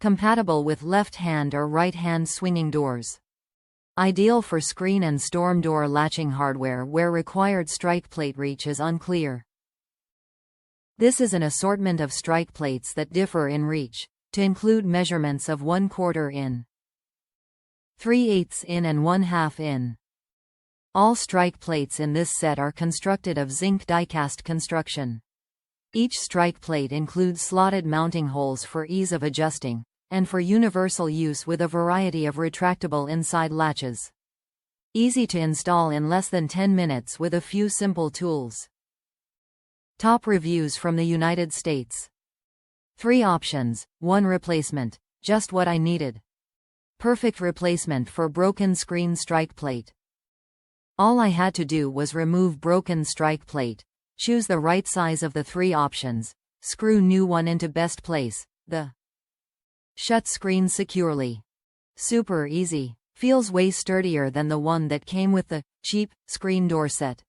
Compatible with left-hand or right-hand swinging doors. Ideal for screen and storm door latching hardware where required strike plate reach is unclear. This is an assortment of strike plates that differ in reach, to include measurements of 1/4 in, 3/8 in and 1/2 in. All strike plates in this set are constructed of zinc diecast construction. Each strike plate includes slotted mounting holes for ease of adjusting, and for universal use with a variety of retractable inside latches. Easy to install in less than 10 minutes with a few simple tools. Top reviews from the United States. 3 options, 1 replacement, just what I needed. Perfect replacement for broken screen strike plate. All I had to do was remove broken strike plate, choose the right size of the 3 options, screw new one into best place, shut screen securely. Super easy. Feels way sturdier than the one that came with the cheap screen door set.